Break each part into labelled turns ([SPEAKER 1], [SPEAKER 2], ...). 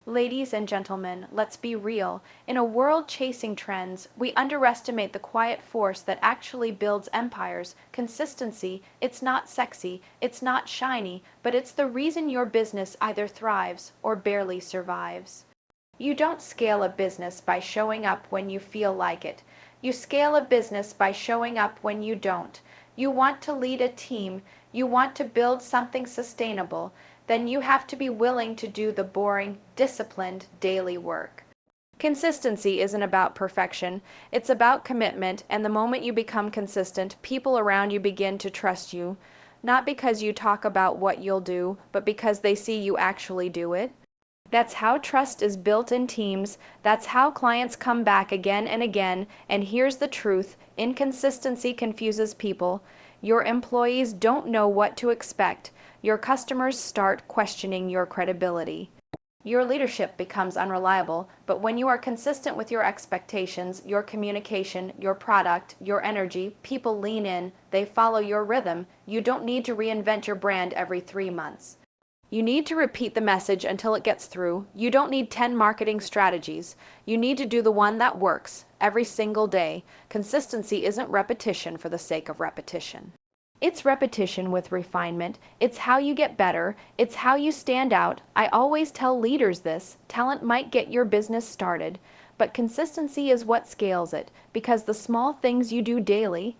[SPEAKER 1] Ladies and gentlemen, let's be real. In a world chasing trends, we underestimate the quiet force that actually builds empires. Consistency, it's not sexy, it's not shiny, but it's the reason your business either thrives or barely survives. You don't scale a business by showing up when you feel like it. You scale a business by showing up when you don't. You want to lead a team, you want to build something sustainable, then you have to be willing to do the boring, disciplined, daily work. Consistency isn't about perfection, it's about commitment, and the moment you become consistent, people around you begin to trust you, not because you talk about what you'll do, but because they see you actually do it. That's how trust is built in teams, that's how clients come back again and again, and here's the truth, inconsistency confuses people. Your employees don't know what to expect. Your customers start questioning your credibility. Your leadership becomes unreliable, but when you are consistent with your expectations, your communication, your product, your energy, people lean in, they follow your rhythm. You don't need to reinvent your brand every 3 months. You need to repeat the message until it gets through. You don't need 10 marketing strategies. You need to do the one that works every single day. Consistency isn't repetition for the sake of repetition. It's repetition with refinement. It's how you get better. It's how you stand out. I always tell leaders this. Talent might get your business started, but consistency is what scales it, because the small things you do daily,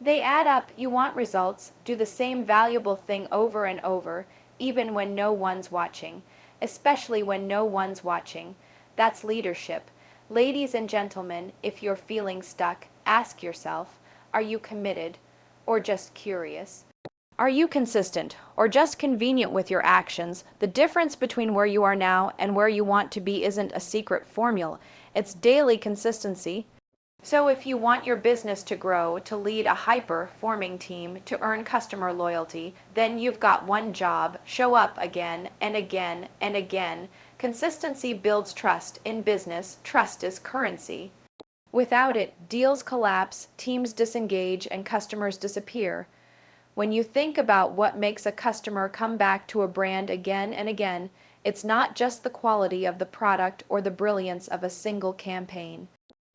[SPEAKER 1] they add up. You want results. Do the same valuable thing over and over, even when no one's watching, especially when no one's watching. That's leadership. Ladies and gentlemen, if you're feeling stuck, ask yourself, are you committed or just curious? Are you consistent or just convenient with your actions? The difference between where you are now and where you want to be isn't a secret formula. It's daily consistency. So if you want your business to grow, to lead a high-performing team, to earn customer loyalty, then you've got one job: show up again and again and again. Consistency builds trust. In business, trust is currency. Without it, deals collapse, teams disengage, and customers disappear. When you think about what makes a customer come back to a brand again and again, it's not just the quality of the product or the brilliance of a single campaign.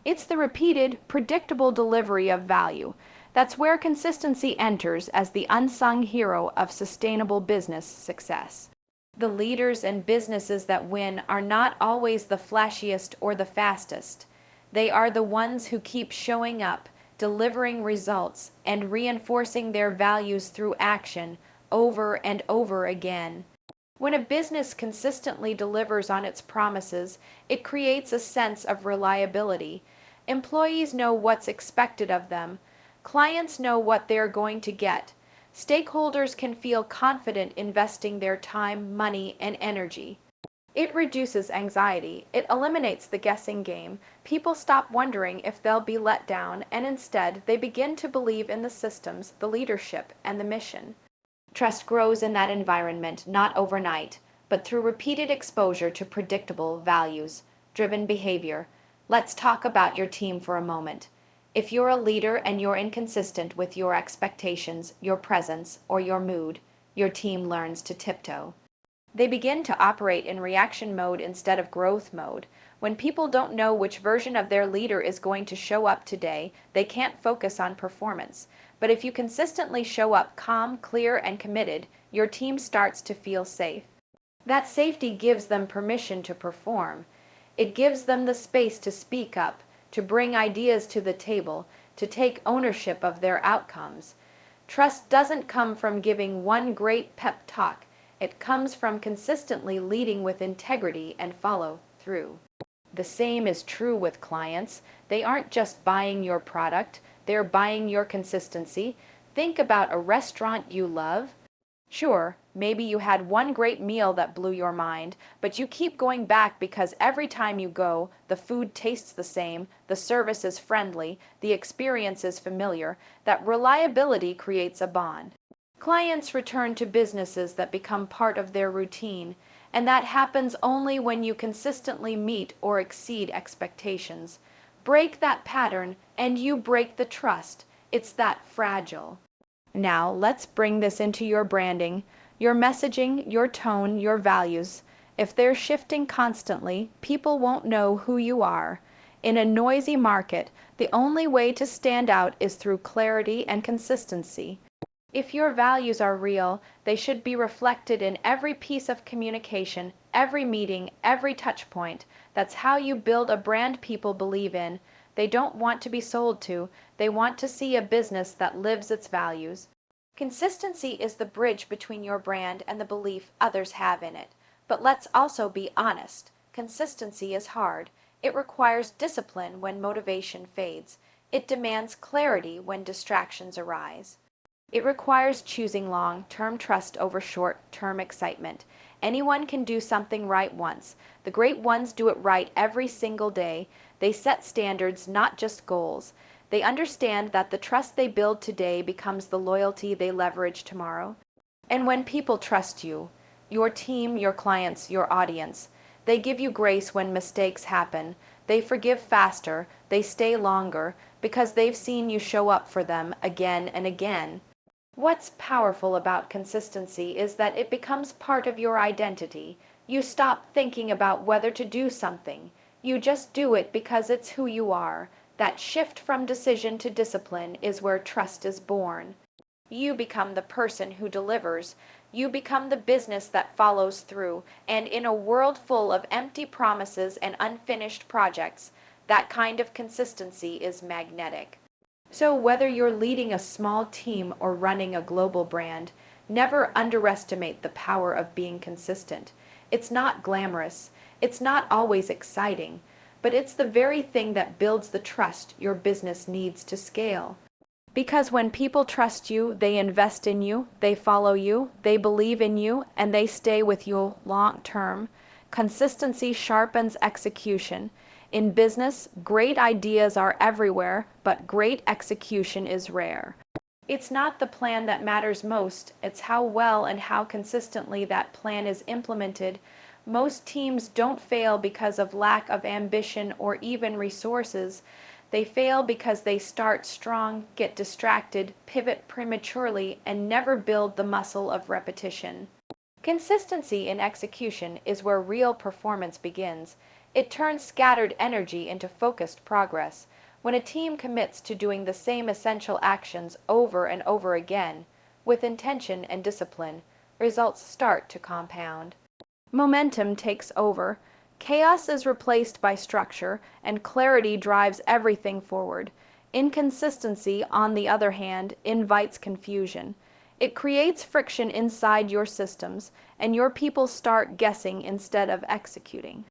[SPEAKER 1] It's the repeated, predictable delivery of value. That's where consistency enters as the unsung hero of sustainable business success. The leaders and businesses that win are not always the flashiest or the fastest. They are the ones who keep showing up, delivering results, and reinforcing their values through action over and over again. When a business consistently delivers on its promises, it creates a sense of reliability. Employees know what's expected of them. Clients know what they're going to get. Stakeholders can feel confident investing their time, money, and energy. It reduces anxiety. It eliminates the guessing game. People stop wondering if they'll be let down, and instead they begin to believe in the systems, the leadership, and the mission. Trust grows in that environment, not overnight, but through repeated exposure to predictable, values-driven behavior. Let's talk about your team for a moment. If you're a leader and you're inconsistent with your expectations, your presence, or your mood, your team learns to tiptoe. They begin to operate in reaction mode instead of growth mode. When people don't know which version of their leader is going to show up today, they can't focus on performance. But if you consistently show up calm, clear, and committed, your team starts to feel safe. That safety gives them permission to perform. It gives them the space to speak up, to bring ideas to the table, to take ownership of their outcomes. Trust doesn't come from giving one great pep talk. It comes from consistently leading with integrity and follow through. The same is true with clients. They aren't just buying your product, they're buying your consistency. Think about a restaurant you love. Sure, maybe you had one great meal that blew your mind, but you keep going back because every time you go, the food tastes the same, the service is friendly, the experience is familiar. That reliability creates a bond. Clients return to businesses that become part of their routine, and that happens only when you consistently meet or exceed expectations. Break that pattern, and you break the trust. It's that fragile. Now, let's bring this into your branding, your messaging, your tone, your values. If they're shifting constantly, people won't know who you are. In a noisy market, the only way to stand out is through clarity and consistency. If your values are real, they should be reflected in every piece of communication, every meeting, every touch point. That's how you build a brand people believe in. They don't want to be sold to, they want to see a business that lives its values. Consistency is the bridge between your brand and the belief others have in it. But let's also be honest. Consistency is hard. It requires discipline when motivation fades. It demands clarity when distractions arise. It requires choosing long-term trust over short-term excitement. Anyone can do something right once. The great ones do it right every single day. They set standards, not just goals. They understand that the trust they build today becomes the loyalty they leverage tomorrow. And when people trust you, your team, your clients, your audience, they give you grace when mistakes happen. They forgive faster, they stay longer, because they've seen you show up for them again and again. What's powerful about consistency is that it becomes part of your identity. You stop thinking about whether to do something. You just do it because it's who you are. That shift from decision to discipline is where trust is born. You become the person who delivers. You become the business that follows through. And in a world full of empty promises and unfinished projects, that kind of consistency is magnetic. So whether you're leading a small team or running a global brand, never underestimate the power of being consistent. It's not glamorous, it's not always exciting, but it's the very thing that builds the trust your business needs to scale. Because when people trust you, they invest in you, they follow you, they believe in you, and they stay with you long term. Consistency sharpens execution. In business, great ideas are everywhere, but great execution is rare. It's not the plan that matters most, it's how well and how consistently that plan is implemented. Most teams don't fail because of lack of ambition or even resources. They fail because they start strong, get distracted, pivot prematurely, and never build the muscle of repetition. Consistency in execution is where real performance begins. It turns scattered energy into focused progress. When a team commits to doing the same essential actions over and over again, with intention and discipline, results start to compound. Momentum takes over. Chaos is replaced by structure, and clarity drives everything forward. Inconsistency, on the other hand, invites confusion. It creates friction inside your systems, and your people start guessing instead of executing.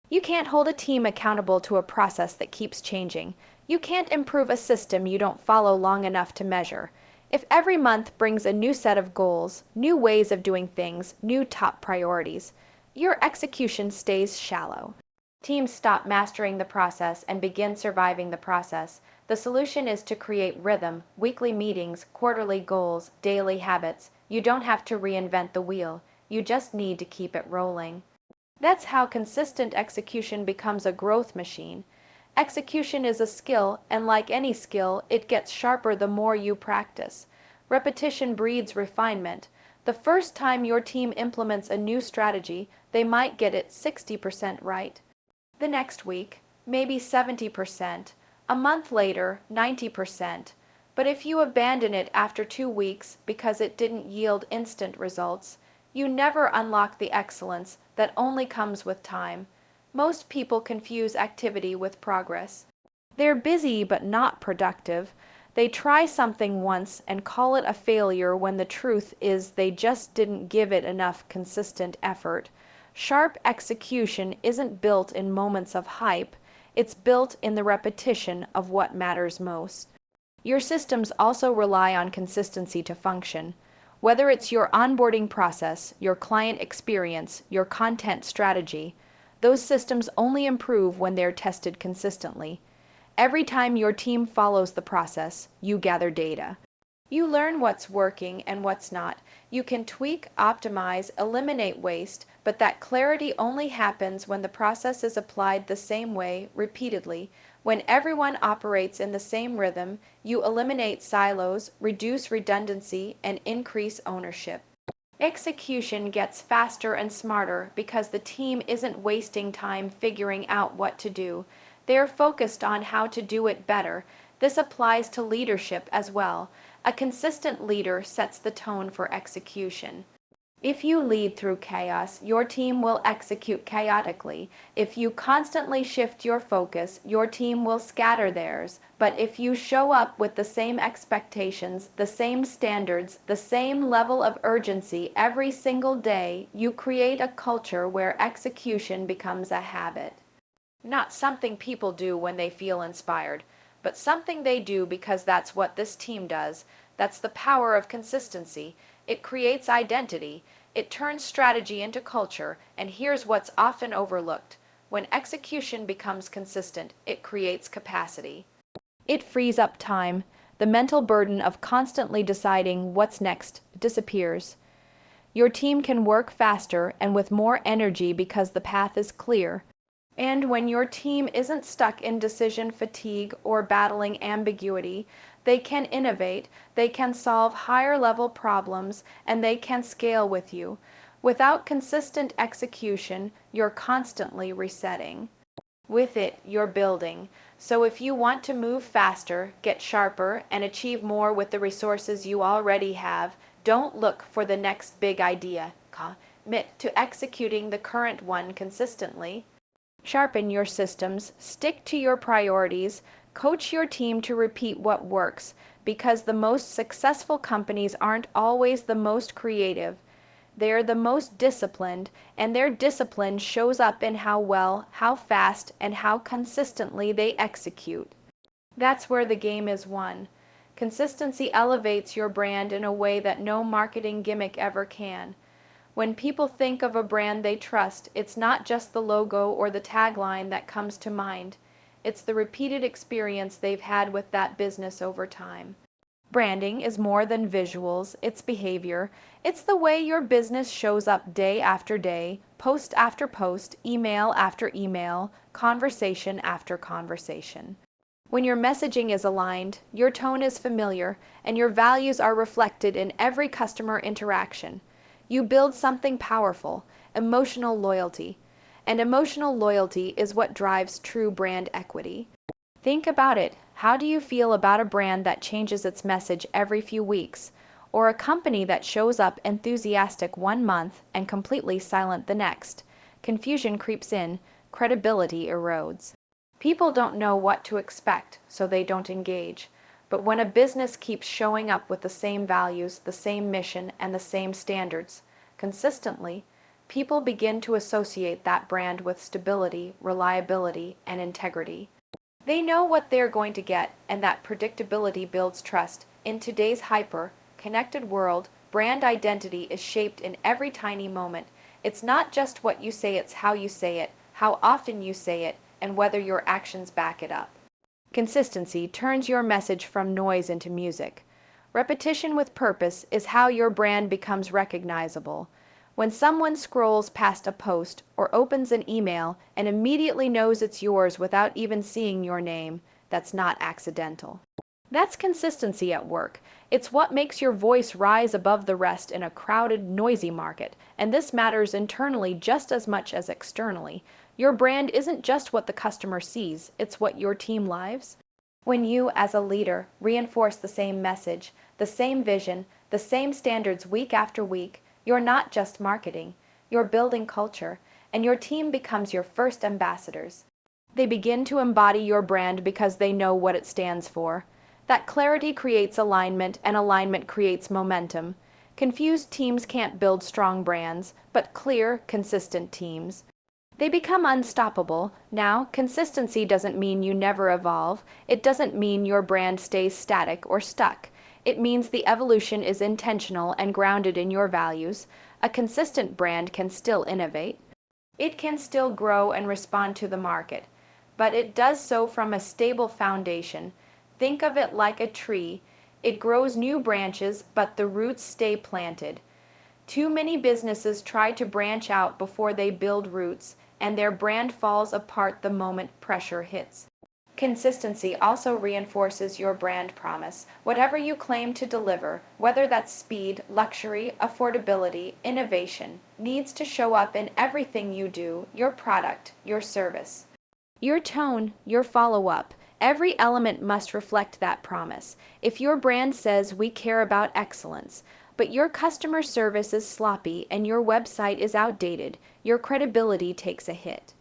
[SPEAKER 1] You can't hold a team accountable to a process that keeps changing. You can't improve a system you don't follow long enough to measure. If every month brings a new set of goals, new ways of doing things, new top priorities, your execution stays shallow. Teams stop mastering the process and begin surviving the process. The solution is to create rhythm, weekly meetings, quarterly goals, daily habits. You don't have to reinvent the wheel. You just need to keep it rolling. That's how consistent execution becomes a growth machine. Execution is a skill, and like any skill, it gets sharper the more you practice. Repetition breeds refinement. The first time your team implements a new strategy, they might get it 60% right. The next week, maybe 70%. A month later, 90%. But if you abandon it after 2 weeks because it didn't yield instant results, you never unlock the excellence that only comes with time. Most people confuse activity with progress. They're busy but not productive. They try something once and call it a failure when the truth is they just didn't give it enough consistent effort. Sharp execution isn't built in moments of hype, it's built in the repetition of what matters most. Your systems also rely on consistency to function. Whether it's your onboarding process, your client experience, your content strategy, those systems only improve when they're tested consistently. Every time your team follows the process, you gather data. You learn what's working and what's not. You can tweak, optimize, eliminate waste, but that clarity only happens when the process is applied the same way, repeatedly. When everyone operates in the same rhythm, you eliminate silos, reduce redundancy, and increase ownership. Execution gets faster and smarter because the team isn't wasting time figuring out what to do. They're focused on how to do it better. This applies to leadership as well. A consistent leader sets the tone for execution. If you lead through chaos, your team will execute chaotically. If you constantly shift your focus, your team will scatter theirs. But if you show up with the same expectations, the same standards, the same level of urgency every single day, you create a culture where execution becomes a habit. Not something people do when they feel inspired, but something they do because that's what this team does. That's the power of consistency. It creates identity. It turns strategy into culture, and here's what's often overlooked. When execution becomes consistent, it creates capacity. It frees up time. The mental burden of constantly deciding what's next disappears. Your team can work faster and with more energy because the path is clear. And when your team isn't stuck in decision fatigue or battling ambiguity, they can innovate, they can solve higher-level problems, and they can scale with you. Without consistent execution, you're constantly resetting. With it, you're building. So if you want to move faster, get sharper, and achieve more with the resources you already have, don't look for the next big idea. Commit to executing the current one consistently. Sharpen your systems, stick to your priorities, coach your team to repeat what works, because the most successful companies aren't always the most creative. They're the most disciplined, and their discipline shows up in how well, how fast, and how consistently they execute. That's where the game is won. Consistency elevates your brand in a way that no marketing gimmick ever can. When people think of a brand they trust, it's not just the logo or the tagline that comes to mind. It's the repeated experience they've had with that business over time. Branding is more than visuals, it's behavior. It's the way your business shows up day after day, post after post, email after email, conversation after conversation. When your messaging is aligned, your tone is familiar, and your values are reflected in every customer interaction. You build something powerful, emotional loyalty. And emotional loyalty is what drives true brand equity. Think about it. How do you feel about a brand that changes its message every few weeks, or a company that shows up enthusiastic one month and completely silent the next? Confusion creeps in, credibility erodes. People don't know what to expect, so they don't engage. But when a business keeps showing up with the same values, the same mission, and the same standards, consistently, people begin to associate that brand with stability, reliability, and integrity. They know what they're going to get, and that predictability builds trust. In today's hyper-connected world, brand identity is shaped in every tiny moment. It's not just what you say, it's how you say it, how often you say it, and whether your actions back it up. Consistency turns your message from noise into music. Repetition with purpose is how your brand becomes recognizable. When someone scrolls past a post or opens an email and immediately knows it's yours without even seeing your name, that's not accidental. That's consistency at work. It's what makes your voice rise above the rest in a crowded, noisy market, and this matters internally just as much as externally. Your brand isn't just what the customer sees, it's what your team lives. When you, as a leader, reinforce the same message, the same vision, the same standards week after week, you're not just marketing, you're building culture, and your team becomes your first ambassadors. They begin to embody your brand because they know what it stands for. That clarity creates alignment, and alignment creates momentum. Confused teams can't build strong brands, but clear, consistent teams. They become unstoppable. Now, consistency doesn't mean you never evolve. It doesn't mean your brand stays static or stuck. It means the evolution is intentional and grounded in your values. A consistent brand can still innovate. It can still grow and respond to the market, but it does so from a stable foundation. Think of it like a tree. It grows new branches, but the roots stay planted. Too many businesses try to branch out before they build roots, and their brand falls apart the moment pressure hits. Consistency also reinforces your brand promise. Whatever you claim to deliver, whether that's speed, luxury, affordability, innovation, needs to show up in everything you do, your product, your service. Your tone, your follow-up, every element must reflect that promise. If your brand says we care about excellence, but your customer service is sloppy and your website is outdated, your credibility takes a hit.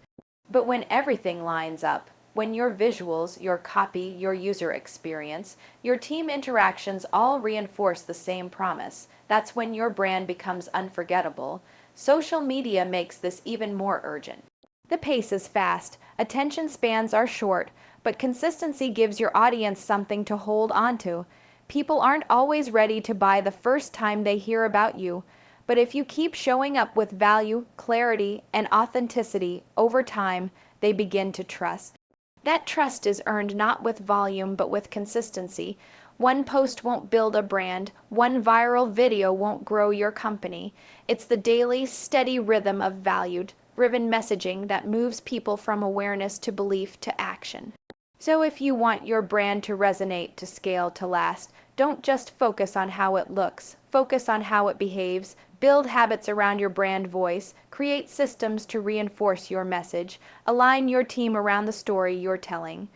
[SPEAKER 1] But when everything lines up, when your visuals, your copy, your user experience, your team interactions all reinforce the same promise, that's when your brand becomes unforgettable. Social media makes this even more urgent. The pace is fast, attention spans are short, but consistency gives your audience something to hold onto. People aren't always ready to buy the first time they hear about you, but if you keep showing up with value, clarity, and authenticity over time, they begin to trust. That trust is earned not with volume but with consistency. One post won't build a brand, one viral video won't grow your company. It's the daily, steady rhythm of value-driven messaging that moves people from awareness to belief to action. So if you want your brand to resonate, to scale, to last, don't just focus on how it looks, focus on how it behaves. Build habits around your brand voice, create systems to reinforce your message, align your team around the story you're telling.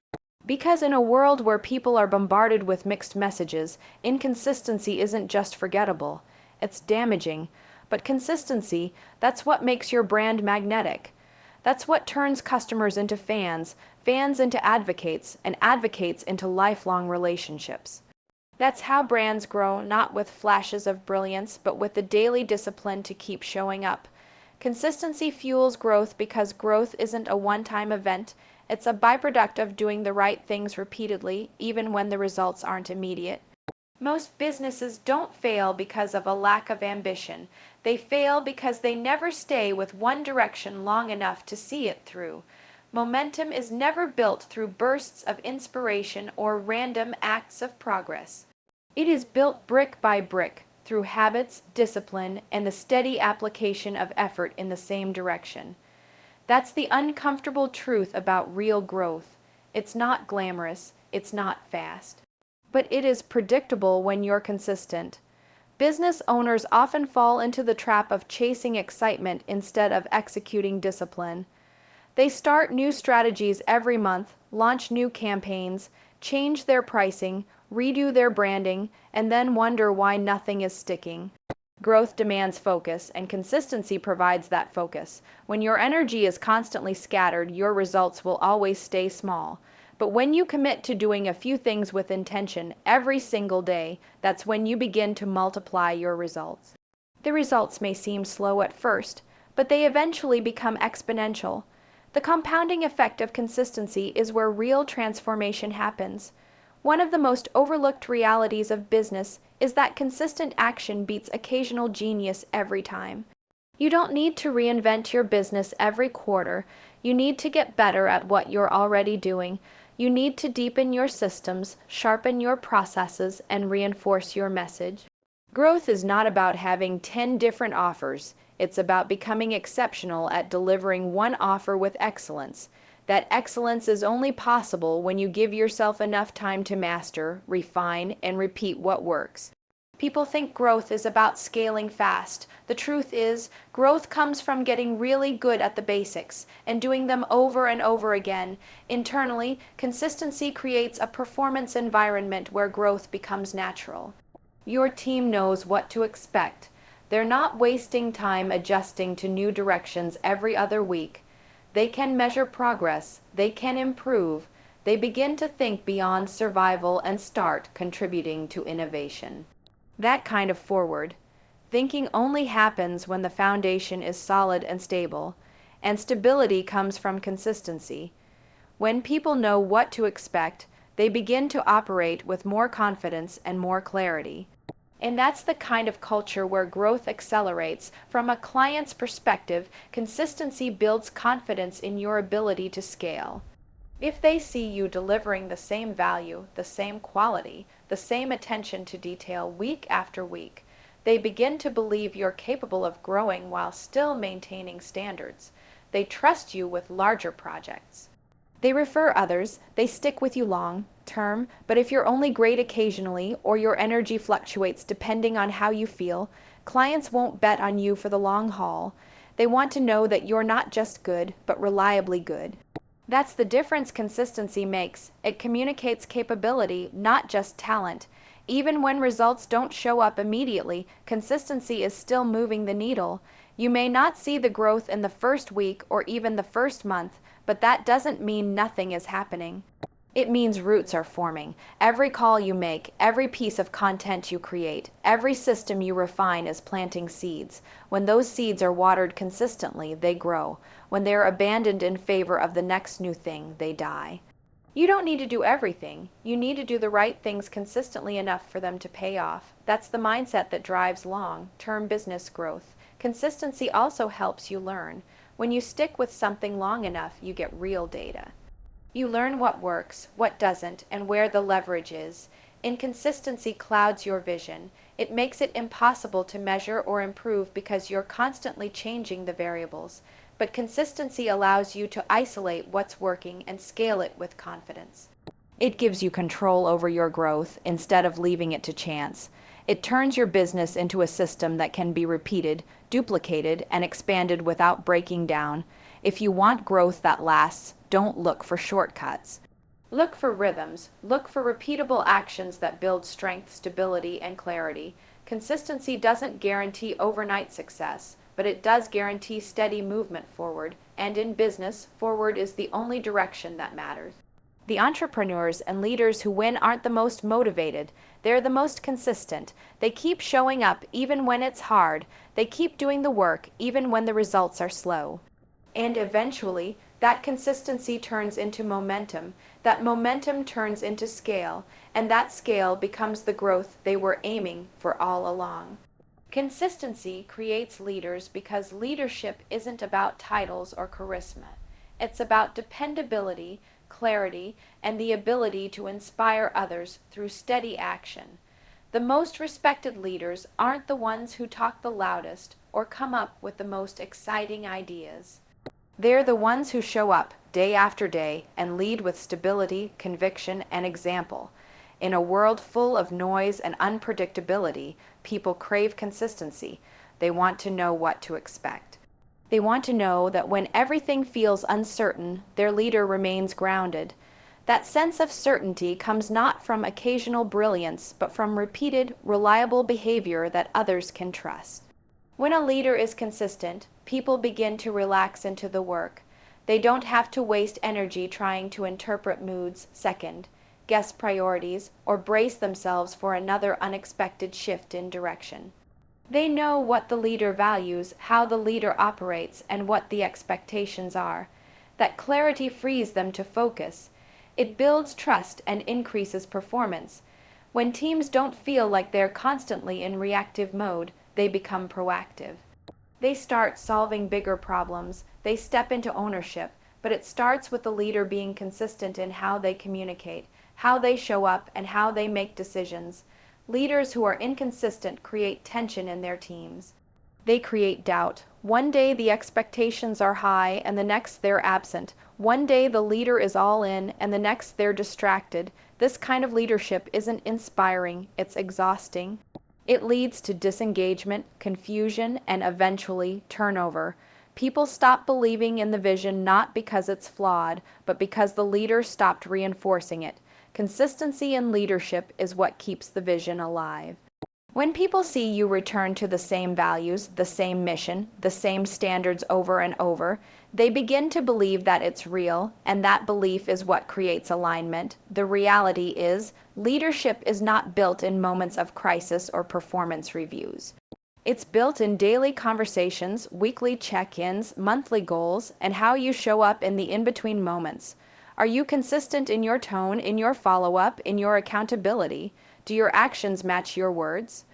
[SPEAKER 1] Because in a world where people are bombarded with mixed messages, inconsistency isn't just forgettable, it's damaging. But consistency, that's what makes your brand magnetic. That's what turns customers into fans, fans into advocates, and advocates into lifelong relationships. That's how brands grow, not with flashes of brilliance, but with the daily discipline to keep showing up. Consistency fuels growth because growth isn't a one-time event. It's a byproduct of doing the right things repeatedly, even when the results aren't immediate. Most businesses don't fail because of a lack of ambition. They fail because they never stay with one direction long enough to see it through. Momentum is never built through bursts of inspiration or random acts of progress. It is built brick by brick, through habits, discipline, and the steady application of effort in the same direction. That's the uncomfortable truth about real growth. It's not glamorous, it's not fast. But it is predictable when you're consistent. Business owners often fall into the trap of chasing excitement instead of executing discipline. They start new strategies every month, launch new campaigns, change their pricing, redo their branding, and then wonder why nothing is sticking. Growth demands focus, and consistency provides that focus. When your energy is constantly scattered, your results will always stay small. But when you commit to doing a few things with intention every single day, that's when you begin to multiply your results. The results may seem slow at first, but they eventually become exponential. The compounding effect of consistency is where real transformation happens. One of the most overlooked realities of business is that consistent action beats occasional genius every time. You don't need to reinvent your business every quarter. You need to get better at what you're already doing. You need to deepen your systems, sharpen your processes, and reinforce your message. Growth is not about having 10 different offers. It's about becoming exceptional at delivering one offer with excellence. That excellence is only possible when you give yourself enough time to master, refine, and repeat what works. People think growth is about scaling fast. The truth is, growth comes from getting really good at the basics and doing them over and over again. Internally, consistency creates a performance environment where growth becomes natural. Your team knows what to expect. They're not wasting time adjusting to new directions every other week. They can measure progress, they can improve, they begin to think beyond survival and start contributing to innovation. That kind of forward thinking only happens when the foundation is solid and stable, and stability comes from consistency. When people know what to expect, they begin to operate with more confidence and more clarity. And that's the kind of culture where growth accelerates. From a client's perspective, consistency builds confidence in your ability to scale. If they see you delivering the same value, the same quality, the same attention to detail week after week, they begin to believe you're capable of growing while still maintaining standards. They trust you with larger projects. They refer others, they stick with you long term, but if you're only great occasionally or your energy fluctuates depending on how you feel, clients won't bet on you for the long haul. They want to know that you're not just good, but reliably good. That's the difference consistency makes. It communicates capability, not just talent. Even when results don't show up immediately, consistency is still moving the needle. You may not see the growth in the first week or even the first month, but that doesn't mean nothing is happening. It means roots are forming. Every call you make, every piece of content you create, every system you refine is planting seeds. When those seeds are watered consistently, they grow. When they are abandoned in favor of the next new thing, they die. You don't need to do everything. You need to do the right things consistently enough for them to pay off. That's the mindset that drives long-term business growth. Consistency also helps you learn. When you stick with something long enough, you get real data. You learn what works, what doesn't, and where the leverage is. Inconsistency clouds your vision. It makes it impossible to measure or improve because you're constantly changing the variables. But consistency allows you to isolate what's working and scale it with confidence. It gives you control over your growth instead of leaving it to chance. It turns your business into a system that can be repeated, duplicated, and expanded without breaking down. If you want growth that lasts, don't look for shortcuts. Look for rhythms. Look for repeatable actions that build strength, stability, and clarity. Consistency doesn't guarantee overnight success, but it does guarantee steady movement forward. And in business, forward is the only direction that matters. The entrepreneurs and leaders who win aren't the most motivated. They're the most consistent. They keep showing up even when it's hard. They keep doing the work even when the results are slow. And eventually, that consistency turns into momentum. That momentum turns into scale, and that scale becomes the growth they were aiming for all along. Consistency creates leaders because leadership isn't about titles or charisma. It's about dependability, clarity, and the ability to inspire others through steady action. The most respected leaders aren't the ones who talk the loudest or come up with the most exciting ideas. They're the ones who show up day after day and lead with stability, conviction, and example. In a world full of noise and unpredictability, people crave consistency. They want to know what to expect. They want to know that when everything feels uncertain, their leader remains grounded. That sense of certainty comes not from occasional brilliance, but from repeated, reliable behavior that others can trust. When a leader is consistent, people begin to relax into the work. They don't have to waste energy trying to interpret moods, guess priorities, or brace themselves for another unexpected shift in direction. They know what the leader values, how the leader operates, and what the expectations are. That clarity frees them to focus. It builds trust and increases performance. When teams don't feel like they're constantly in reactive mode, they become proactive. They start solving bigger problems. They step into ownership, but it starts with the leader being consistent in how they communicate, how they show up, and how they make decisions. Leaders who are inconsistent create tension in their teams. They create doubt. One day the expectations are high and the next they're absent. One day the leader is all in and the next they're distracted. This kind of leadership isn't inspiring, it's exhausting. It leads to disengagement, confusion, and eventually turnover. People stop believing in the vision not because it's flawed, but because the leader stopped reinforcing it. Consistency in leadership is what keeps the vision alive. When people see you return to the same values, the same mission, the same standards over and over, they begin to believe that it's real, and that belief is what creates alignment. The reality is, leadership is not built in moments of crisis or performance reviews. It's built in daily conversations, weekly check-ins, monthly goals, and how you show up in the in-between moments. Are you consistent in your tone, in your follow-up, in your accountability? Do your actions match your words?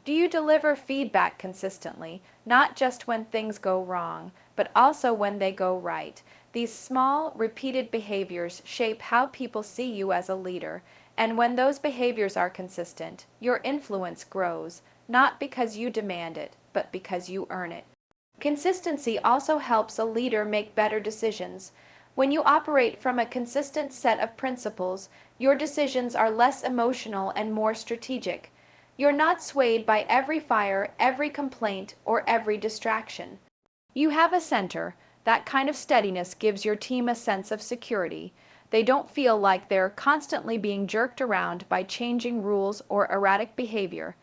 [SPEAKER 1] Do you deliver feedback consistently, not just when things go wrong, but also when they go right? These small, repeated behaviors shape how people see you as a leader, and when those behaviors are consistent, your influence grows, not because you demand it, but because you earn it. Consistency also helps a leader make better decisions. When you operate from a consistent set of principles, your decisions are less emotional and more strategic. You're not swayed by every fire, every complaint, or every distraction. You have a center. That kind of steadiness gives your team a sense of security. They don't feel like they're constantly being jerked around by changing rules or erratic behavior.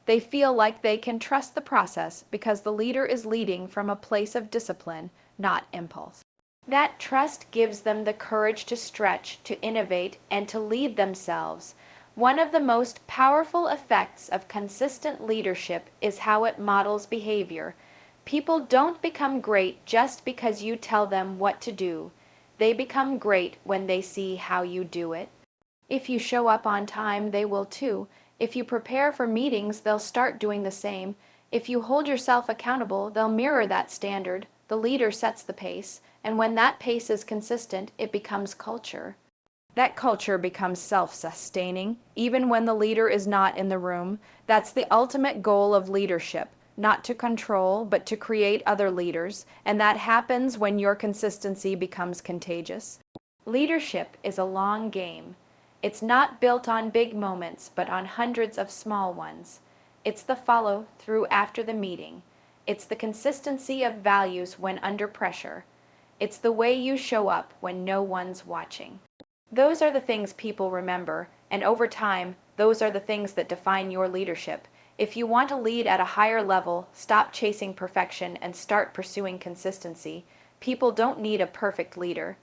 [SPEAKER 1] They feel like they can trust the process because the leader is leading from a place of discipline, not impulse. That trust gives them the courage to stretch, to innovate, and to lead themselves. One of the most powerful effects of consistent leadership is how it models behavior. People don't become great just because you tell them what to do. They become great when they see how you do it. If you show up on time, they will too. If you prepare for meetings, they'll start doing the same. If you hold yourself accountable, they'll mirror that standard. The leader sets the pace, and when that pace is consistent, it becomes culture. That culture becomes self-sustaining, even when the leader is not in the room. That's the ultimate goal of leadership, not to control, but to create other leaders, and that happens when your consistency becomes contagious. Leadership is a long game. It's not built on big moments, but on hundreds of small ones. It's the follow-through after the meeting. It's the consistency of values when under pressure. It's the way you show up when no one's watching. Those are the things people remember, and over time, those are the things that define your leadership. If you want to lead at a higher level, stop chasing perfection and start pursuing consistency. People don't need a perfect leader.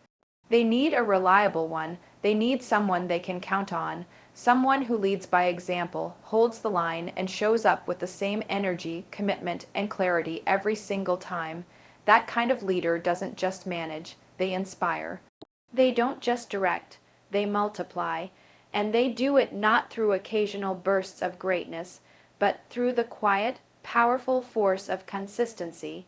[SPEAKER 1] They need a reliable one. They need someone they can count on, someone who leads by example, holds the line, and shows up with the same energy, commitment, and clarity every single time. That kind of leader doesn't just manage, they inspire. They don't just direct, they multiply, and they do it not through occasional bursts of greatness, but through the quiet, powerful force of consistency.